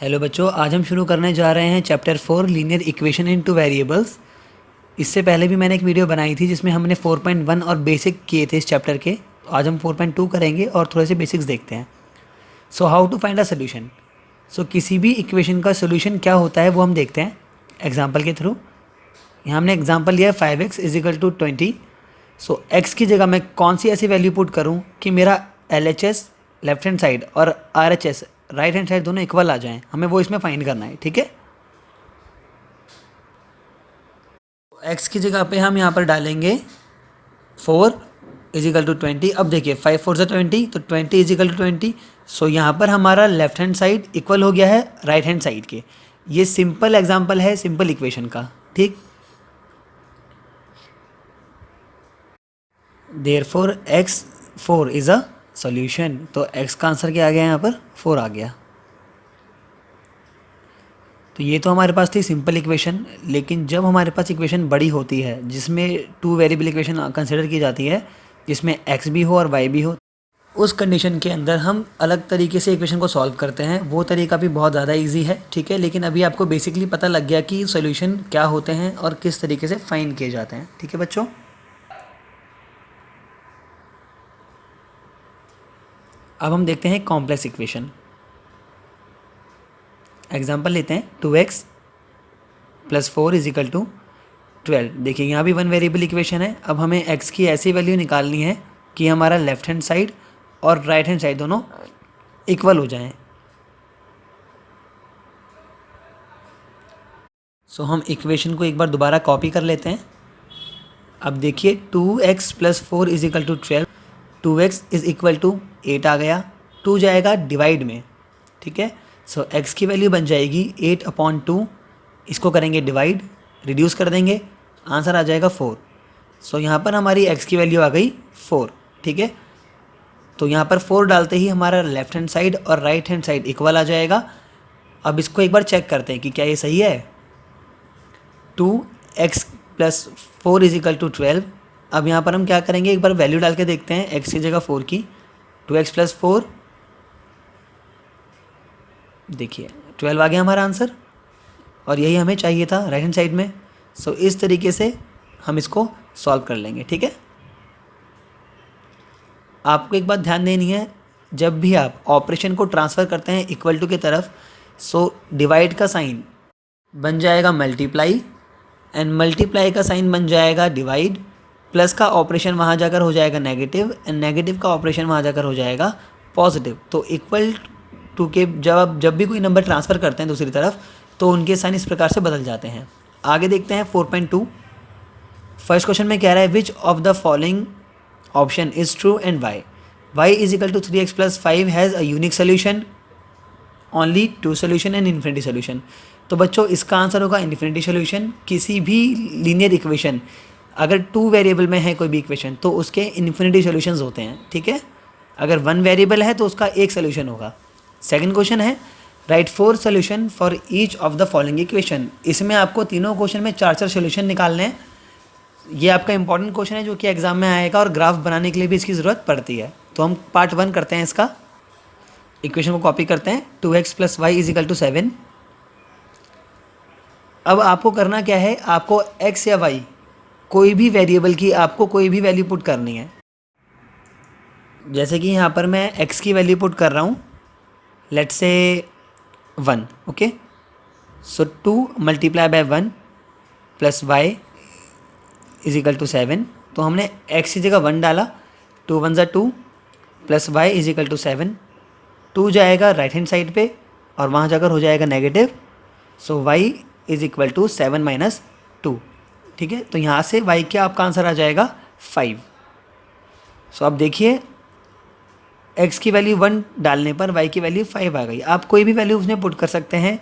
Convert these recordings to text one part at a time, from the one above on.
Hello बच्चों, आज हम शुरू करने जा रहे हैं chapter 4 linear equation in two variables. इससे पहले भी मैंने एक वीडियो बनाई थी जिसमें हमने 4.1 और बेसिक किए थे इस चैप्टर के। तो आज हम 4.2 करेंगे और थोड़े से बेसिक्स देखते हैं। So how to find a solution. So किसी भी इक्वेशन का सोल्यूशन क्या होता है वो हम देखते हैं एग्जाम्पल के थ्रू। यहाँ हमने एग्जाम्पल लिया है 5x is equal to 20। So x की जगह मैं कौन सी ऐसी वैल्यू पुट करूँ कि मेरा LHS लेफ्ट हैंड साइड और RHS राइट हैंड साइड दोनों इक्वल आ जाएं। हमें वो इसमें फाइंड करना है, ठीक है। x की जगह पे हम यहाँ पर डालेंगे 4 इजिकल टू 20। अब देखिए 5 4 20, तो 20 इजिकल टू 20। सो यहाँ पर हमारा लेफ्ट हैंड साइड इक्वल हो गया है राइट हैंड साइड के। ये सिंपल एग्जाम्पल है सिंपल इक्वेशन का, ठीक। Therefore x4 is a solution. तो x का आंसर क्या आ गया, यहाँ पर 4 आ गया। तो ये तो हमारे पास थी सिंपल इक्वेशन। लेकिन जब हमारे पास इक्वेशन बड़ी होती है जिसमें 2 वेरिएबल इक्वेशन कंसिडर की जाती है, जिसमें x भी हो और y भी हो, उस कंडीशन के अंदर हम अलग तरीके से इक्वेशन को सॉल्व करते हैं। वो तरीका भी बहुत ज़्यादा इजी है, ठीक है। लेकिन अभी आपको बेसिकली पता लग गया कि सॉल्यूशन क्या होते हैं और किस तरीके से फाइंड किए जाते हैं, ठीक है बच्चों। अब हम देखते हैं कॉम्प्लेक्स इक्वेशन। एग्जाम्पल लेते हैं 2x प्लस 4 इजिकल टू 12। देखिए यहाँ भी 1 वेरिएबल इक्वेशन है। अब हमें x की ऐसी वैल्यू निकालनी है कि हमारा लेफ्ट हैंड साइड और राइट हैंड साइड दोनों इक्वल हो जाएं। सो हम इक्वेशन को एक बार दोबारा कॉपी कर लेते हैं। अब देखिए 2x plus 4 is equal to 12, 2x is equal to 8 आ गया। 2 जाएगा डिवाइड में, ठीक है। सो x की वैल्यू बन जाएगी 8/2। इसको करेंगे डिवाइड, रिड्यूस कर देंगे, आंसर आ जाएगा 4। सो यहाँ पर हमारी x की वैल्यू आ गई 4, ठीक है। तो यहाँ पर 4 डालते ही हमारा लेफ्ट हैंड साइड और राइट हैंड साइड इक्वल आ जाएगा। अब इसको एक बार चेक करते हैं कि क्या ये सही है। 2x plus 4 is equal to 12। अब यहाँ पर हम क्या करेंगे, एक बार वैल्यू डाल के देखते हैं x की जगह 4 की। 2x प्लस 4, देखिए 12 आ गया हमारा आंसर, और यही हमें चाहिए था राइट हैंड साइड में। सो इस तरीके से हम इसको सॉल्व कर लेंगे, ठीक है। आपको एक बात ध्यान देनी है, जब भी आप ऑपरेशन को ट्रांसफ़र करते हैं इक्वल टू की तरफ, सो डिवाइड का साइन बन जाएगा मल्टीप्लाई एंड मल्टीप्लाई का साइन बन जाएगा डिवाइड। प्लस का ऑपरेशन वहाँ जाकर हो जाएगा नेगेटिव एंड नेगेटिव का ऑपरेशन वहाँ जाकर हो जाएगा पॉजिटिव। तो इक्वल टू के जब भी कोई नंबर ट्रांसफ़र करते हैं दूसरी तरफ, तो उनके साइन इस प्रकार से बदल जाते हैं। आगे देखते हैं 4.2। फर्स्ट क्वेश्चन में कह रहा है which of the following option is true and why. y is equal to 3x plus 5 has a unique solution, only 2 solution and infinity solution. तो बच्चों इसका आंसर होगा इन्फिनिटी सोल्यूशन। किसी भी लीनियर इक्वेशन अगर 2 वेरिएबल में है कोई भी इक्वेशन, तो उसके इन्फिनिटी सोल्यूशंस होते हैं, ठीक है। अगर 1 वेरिएबल है तो उसका एक सोल्यूशन होगा। सेकंड क्वेश्चन है right 4 solution for each of the following equation. इसमें आपको तीनों क्वेश्चन में 4 सोल्यूशन निकालने हैं। ये आपका इंपॉर्टेंट क्वेश्चन है जो कि एग्जाम में आएगा और ग्राफ बनाने के लिए भी इसकी ज़रूरत पड़ती है। तो हम पार्ट 1 करते हैं इसका। इक्वेशन को कॉपी करते हैं 2x plus y is equal to 7। अब आपको करना क्या है, आपको x या y कोई भी वेरिएबल की आपको कोई भी वैल्यू पुट करनी है। जैसे कि यहाँ पर मैं x की वैल्यू पुट कर रहा हूँ, let's say 1, okay. So 2 multiply by 1 plus y is equal to 7। तो हमने x की जगह 1 डाला, 2 1 ज़ा 2 plus y is equal to 7। 2 जाएगा राइट हैंड साइड पे और वहाँ जाकर हो जाएगा negative. So y is equal to 7 minus 2, ठीक है। तो यहाँ से y क्या आपका आंसर आ जाएगा 5। सो अब देखिए x की वैल्यू 1 डालने पर y की वैल्यू 5 आ गई। आप कोई भी वैल्यू उसमें पुट कर सकते हैं।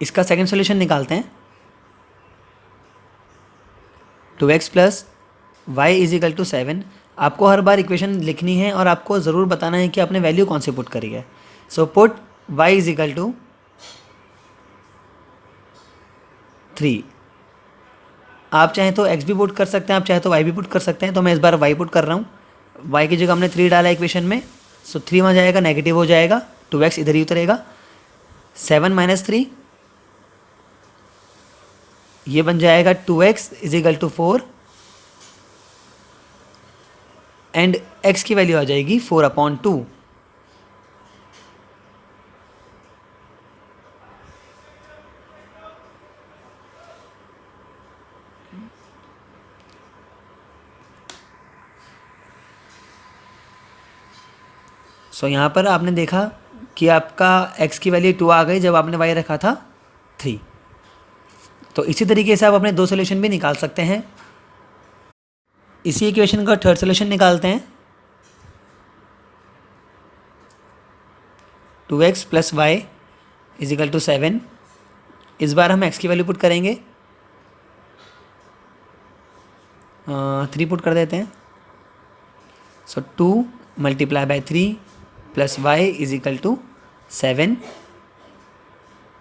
इसका सेकंड सोल्यूशन निकालते हैं। 2x plus y is equal to 7। आपको हर बार इक्वेशन लिखनी है और आपको ज़रूर बताना है कि आपने वैल्यू कौन सी पुट करी है। So put y is equal to 3। आप चाहें तो x भी पुट कर सकते हैं, आप चाहे तो y भी पुट कर सकते हैं। तो मैं इस बार y पुट कर रहा हूँ। y की जगह हमने 3 डाला इक्वेशन में, सो 3 वहाँ जाएगा नेगेटिव हो जाएगा, 2x इधर ही उतरेगा, 7 माइनस 3 ये बन जाएगा 2x is equal to 4 and x की वैल्यू आ जाएगी 4/2। सो यहाँ पर आपने देखा कि आपका x की वैल्यू 2 आ गई जब आपने y रखा था 3। तो इसी तरीके से आप अपने दो सोल्यूशन भी निकाल सकते हैं। इसी इक्वेशन का थर्ड सोल्यूशन निकालते हैं। 2x plus y is equal to 7। इस बार हम x की वैल्यू पुट करेंगे, 3 पुट कर देते हैं। So 2 multiply by 3 plus y is equal to 7।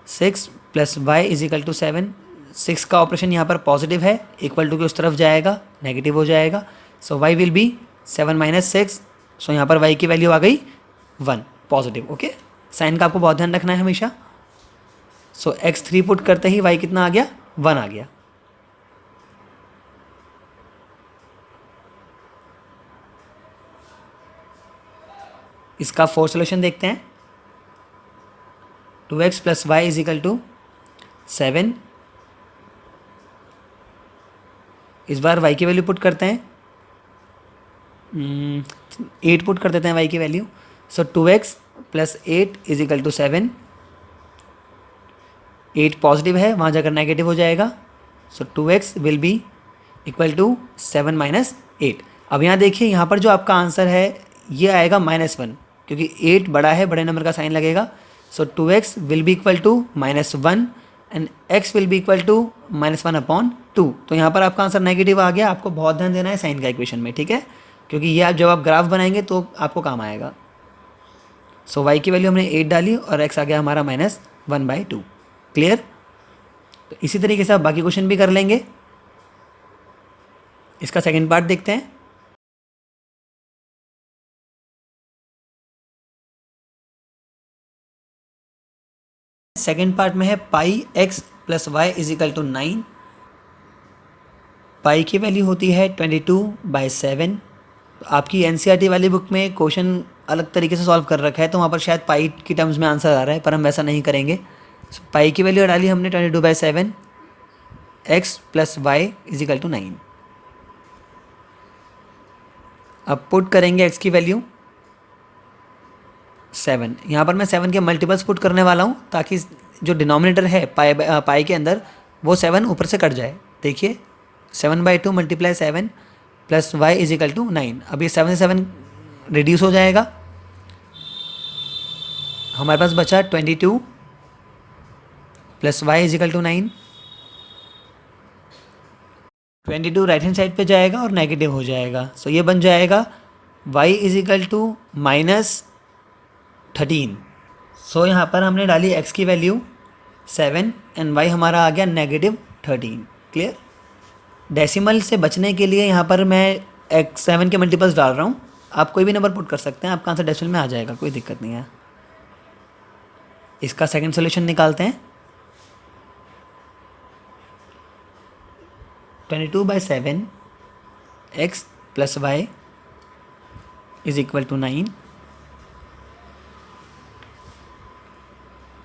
6 plus y is equal to 7। 6 का ऑपरेशन यहाँ पर पॉजिटिव है, इक्वल टू के उस तरफ जाएगा, नेगेटिव हो जाएगा। सो y विल बी 7 माइनस 6। सो यहाँ पर y की वैल्यू आ गई 1 पॉजिटिव। ओके, साइन का आपको बहुत ध्यान रखना है हमेशा। सो x 3 पुट करते ही y कितना आ गया, 1 आ गया। इसका फोर्थ सोल्यूशन देखते हैं। 2x plus y is equal to 7। इस बार y की वैल्यू पुट करते हैं, 8 पुट कर देते हैं y की value. So 2x plus 8 is equal to 7। 8 positive है, वहाँ जाकर नेगेटिव हो जाएगा। So 2x will be equal to 7 minus 8। अब यहाँ देखिए, यहाँ पर जो आपका आंसर है ये आएगा -1, क्योंकि 8 बड़ा है, बड़े नंबर का साइन लगेगा। So 2x will be equal to -1 and x will be equal to -1/2। तो यहाँ पर आपका आंसर नेगेटिव आ गया। आपको बहुत ध्यान देना है साइन का इक्वेशन में, ठीक है, क्योंकि ये आप जब आप ग्राफ बनाएंगे तो आपको काम आएगा। सो y की वैल्यू हमने 8 डाली और x आ गया हमारा -1/2। क्लियर? तो इसी तरीके से आप बाकी क्वेश्चन भी कर लेंगे। इसका सेकेंड पार्ट देखते हैं। सेकेंड पार्ट में है pi x plus y is equal to 9। Pi की वैल्यू होती है 22/7। आपकी NCERT वाली बुक में क्वेश्चन अलग तरीके से सॉल्व कर रखा है, तो वहाँ पर शायद पाई की टर्म्स में आंसर आ रहा है, पर हम वैसा नहीं करेंगे। पाई की वैल्यू डाली हमने 22/7, x plus y is equal to 9। अब पुट करेंगे x की वैल्यू 7। यहाँ पर मैं 7 के मल्टीपल्स पुट करने वाला हूँ, ताकि जो डिनोमिनेटर है पाई के अंदर वो 7 ऊपर से कट जाए। देखिए 7/2 multiply 7 plus y is equal to 9। अब ये 7 से 7 रिड्यूस हो जाएगा, हमारे पास बचा 22 plus y is equal to 9। 22 right hand side पे जाएगा और नेगेटिव हो जाएगा। सो ये बन जाएगा y इज इक्वल टू -13। सो यहाँ पर हमने डाली x की वैल्यू 7 एंड y हमारा आ गया -13। क्लियर? डेसिमल से बचने के लिए यहाँ पर मैं x 7 के मल्टीपल्स डाल रहा हूँ। आप कोई भी नंबर पुट कर सकते हैं, आपका आंसर डेसिमल में आ जाएगा, कोई दिक्कत नहीं है। इसका सेकंड सोल्यूशन निकालते हैं। 22/7 x plus y is equal to 9।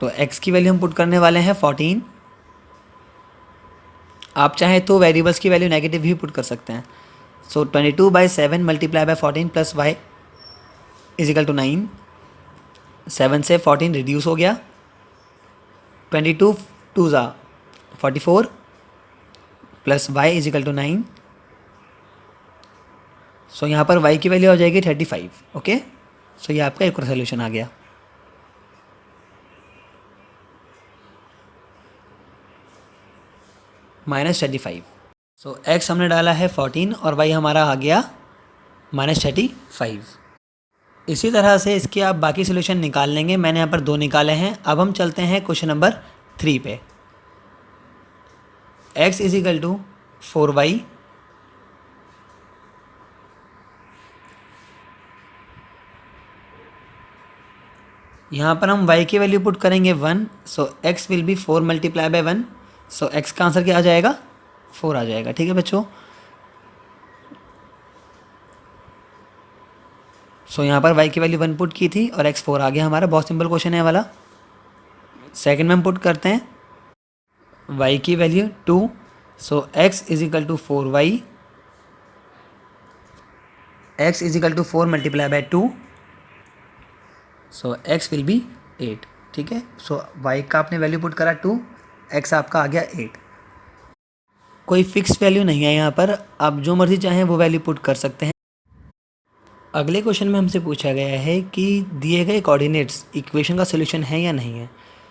तो x की वैल्यू हम पुट करने वाले हैं 14। आप चाहें तो वेरिएबल्स की वैल्यू नेगेटिव भी पुट कर सकते हैं। So 22/7 multiply by 14 plus y is equal to 9। 7 से 14 रिड्यूस हो गया, 22 2 ज़ा 44 plus y is equal to 9। So यहाँ पर y की वैल्यू आ जाएगी 35। ओके, सो ये आपका एक और सोल्यूशन आ गया। -35। सो x हमने डाला है 14 और y हमारा आ गया -35। इसी तरह से इसके आप बाकी सोल्यूशन निकाल लेंगे। मैंने यहाँ पर 2 निकाले हैं। अब हम चलते हैं क्वेश्चन नंबर 3 पे। x is equal to 4y यहाँ पर हम y की वैल्यू पुट करेंगे 1, सो x will be 4 multiply by 1, so x का आंसर क्या आ जाएगा, 4 आ जाएगा। ठीक है बच्चों, सो यहाँ पर y की वैल्यू 1 पुट की थी और x 4 आ गया हमारा। बहुत सिंपल क्वेश्चन है वाला। सेकंड में हम पुट करते हैं y की value 2, so x is equal to 4y, x is equal to 4 multiply by 2, so x will be 8। ठीक है, सो y का आपने वैल्यू पुट करा 2, x आपका आ गया 8। कोई फिक्स वैल्यू नहीं है यहाँ पर, आप जो मर्जी चाहें वो वैल्यू पुट कर सकते हैं। अगले क्वेश्चन में हमसे पूछा गया है कि दिए गए कोऑर्डिनेट्स इक्वेशन का सॉल्यूशन है या नहीं है।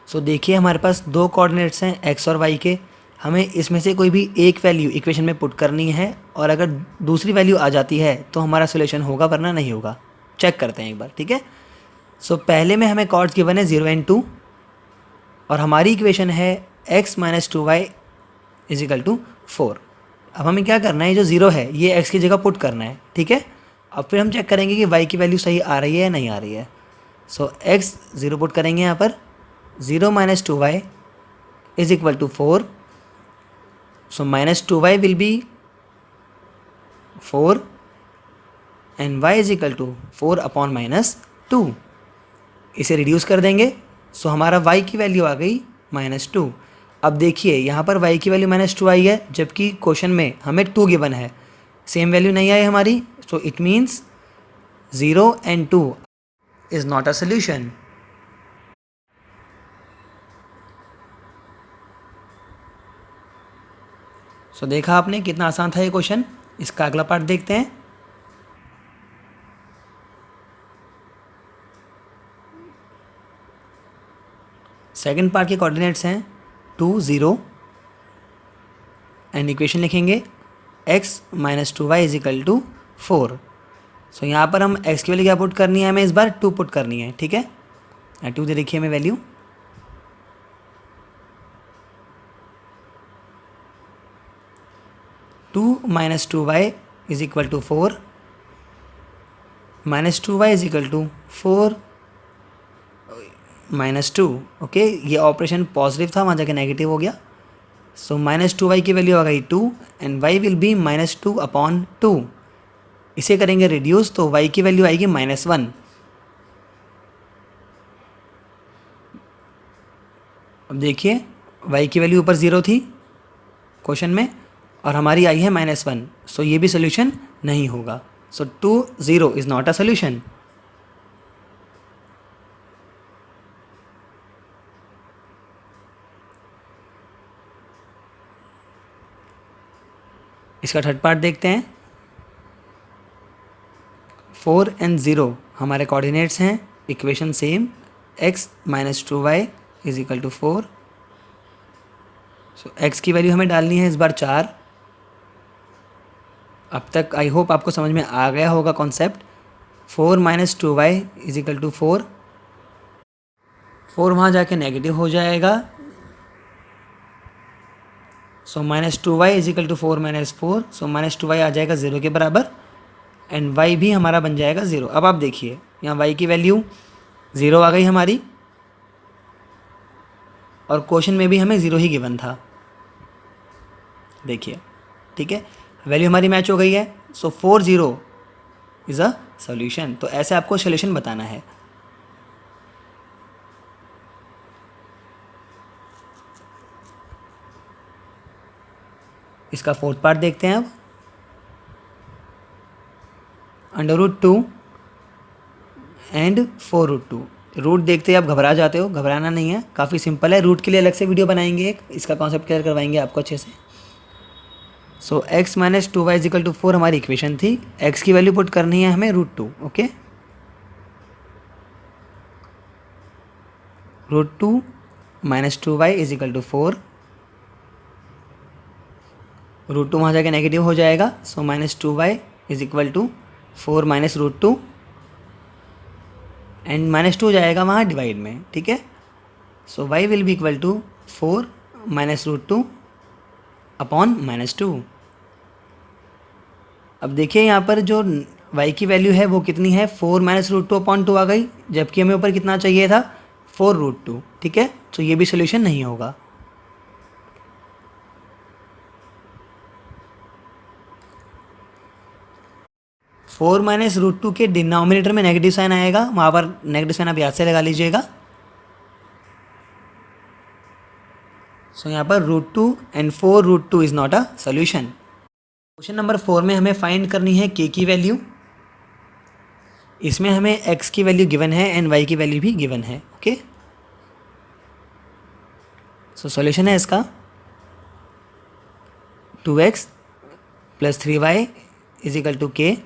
सो देखिए हमारे पास दो कोऑर्डिनेट्स हैं x और y के, हमें इसमें से कोई भी एक वैल्यू इक्वेशन में पुट करनी है और अगर दूसरी वैल्यू आ जाती है तो हमारा सॉल्यूशन होगा, वरना नहीं होगा। चेक करते हैं एक बार। ठीक है, सो पहले में हमें कॉर्ड्स गिवन है 0 एंड 2 और हमारी इक्वेशन है x minus 2y is equal to 4। अब हमें क्या करना है, जो 0 है ये x की जगह पुट करना है। ठीक है, अब फिर हम चेक करेंगे कि y की वैल्यू सही आ रही है या नहीं आ रही है। सो x 0 पुट करेंगे यहाँ पर, 0 minus 2y is equal to 4, so minus 2y will be 4 and y is equal to 4 upon minus 2। इसे रिड्यूस कर देंगे, सो हमारा y की वैल्यू आ गई -2। अब देखिए यहाँ पर y की वैल्यू -2 आई है, जबकि क्वेश्चन में हमें 2 गिवन है, सेम वैल्यू नहीं आई हमारी। So it means 0 and 2 is not a solution. So देखा आपने कितना आसान था ये क्वेश्चन। इसका अगला पार्ट देखते हैं। सेकंड पार्ट के कोऑर्डिनेट्स हैं 2 0 एंड इक्वेशन लिखेंगे x minus 2y is equal to 4। So यहाँ पर हम x की वैल्यू क्या पुट करनी है, हमें इस बार 2 पुट करनी है। ठीक है, 2 दे देखिए हमें value, two minus 2y is equal to 4, minus 2y is equal to 4 -2। Okay, ये ऑपरेशन पॉजिटिव था, वहाँ जाके नेगेटिव हो गया। सो -2y की वैल्यू आ गई 2 and y will B -2 upon 2। इसे करेंगे रिड्यूस तो y की वैल्यू आएगी -1। अब देखिए y की वैल्यू ऊपर 0 थी क्वेश्चन में और हमारी आई है -1, सो ये भी सोल्यूशन नहीं होगा। So 2 0 is not a solution. इसका थर्ड पार्ट देखते हैं। 4 एंड 0 हमारे कोऑर्डिनेट्स हैं, equation same, x minus 2y is equal to 4। So x की वैल्यू हमें डालनी है इस बार 4। अब तक आई होप आपको समझ में आ गया होगा concept. 4 minus 2y is equal to 4, 4 वहाँ जाके नेगेटिव हो जाएगा। So -2y is equal to 4 minus 4, so -2y आ जाएगा 0 के बराबर एंड y भी हमारा बन जाएगा 0। अब आप देखिए यहाँ y की वैल्यू 0 आ गई हमारी और क्वेश्चन में भी हमें 0 ही गिवन था। देखिए, ठीक है, वैल्यू हमारी मैच हो गई है। सो 4 0 इज़ अ सोल्यूशन। तो ऐसे आपको सोल्यूशन बताना है। इसका फोर्थ पार्ट देखते हैं अब। √2 एंड 4√2। रूट देखते ही आप घबरा जाते हो, घबराना नहीं है, काफ़ी सिंपल है। रूट के लिए अलग से वीडियो बनाएंगे एक, इसका कॉन्सेप्ट क्लियर करवाएंगे आपको अच्छे से। So x minus 2y is equal to 4 हमारी इक्वेशन थी। x की वैल्यू पुट करनी है हमें √2। Okay, √2 minus 2y is equal to 4, √2 वहाँ जाके नेगेटिव हो जाएगा। So -2y is equal to 4 minus √2 and -2 जाएगा वहाँ डिवाइड में। ठीक है, so y will be equal to 4 minus √2 upon -2। अब देखिए यहाँ पर जो y की वैल्यू है वो कितनी है 4 माइनस रूट टू अपॉन 2 आ गई, जबकि हमें ऊपर कितना चाहिए था 4 रूट टू। ठीक है, तो ये भी सोल्यूशन नहीं होगा। फोर माइनस रूट टू के डिनोमिनेटर में नेगेटिव साइन आएगा, वहाँ पर नेगेटिव साइन आप याद से लगा लीजिएगा। सो यहाँ पर root two and 4 root two is not a solution. Question number 4 में हमें फाइंड करनी है k की वैल्यू। इसमें हमें x की वैल्यू गिवन है एंड y की वैल्यू भी गिवन है। ओके, सो सॉल्यूशन है इसका 2x plus 3y is equal to k।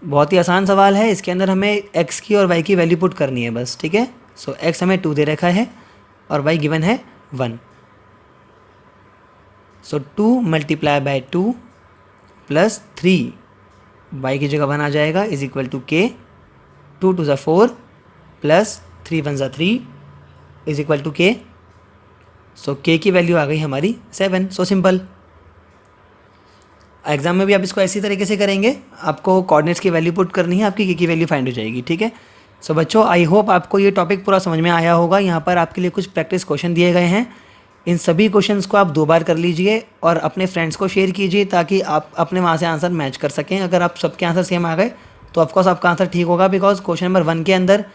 बहुत ही आसान सवाल है, इसके अंदर हमें x की और y की वैल्यू पुट करनी है बस। ठीक है, सो x हमें 2 दे रखा है और y गिवन है 1। So 2 multiply by 2 plus 3 y की जगह 1 आ जाएगा is equal to k। 2 two ज़ा 4 प्लस 3 वन ज़ा 3 is equal to k। So k की वैल्यू आ गई हमारी 7। So simple. एग्जाम में भी आप इसको ऐसी तरीके से करेंगे, आपको कोऑर्डिनेट्स की वैल्यू पुट करनी है, आपकी k की वैल्यू फाइंड हो जाएगी। ठीक है, सो बच्चों आई होप आपको ये टॉपिक पूरा समझ में आया होगा। यहाँ पर आपके लिए कुछ प्रैक्टिस क्वेश्चन दिए गए हैं, इन सभी क्वेश्चंस को आप 2 बार कर लीजिए और अपने फ्रेंड्स को शेयर कीजिए ताकि आप अपने वहाँ से आंसर मैच कर सकें। अगर आप सबके आंसर सेम आ गए तो ऑफकोर्स आपका आंसर ठीक होगा, बिकॉज क्वेश्चन नंबर 1 के अंदर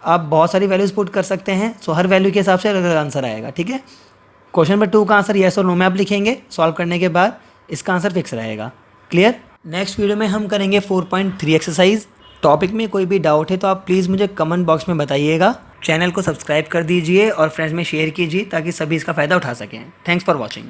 आप बहुत सारी वैल्यूज़ पुट कर सकते हैं। सो हर वैल्यू के हिसाब से अलग अलग आंसर आएगा। ठीक है, क्वेश्चन नंबर 2 का आंसर येस और नो में आप लिखेंगे, सॉल्व करने के बाद इसका आंसर फिक्स रहेगा। क्लियर। नेक्स्ट वीडियो में हम करेंगे 4.3 एक्सरसाइज। टॉपिक में कोई भी डाउट है तो आप प्लीज़ मुझे कमेंट बॉक्स में बताइएगा। चैनल को सब्सक्राइब कर दीजिए और फ्रेंड्स में शेयर कीजिए ताकि सभी इसका फ़ायदा उठा सकें। Thanks for watching.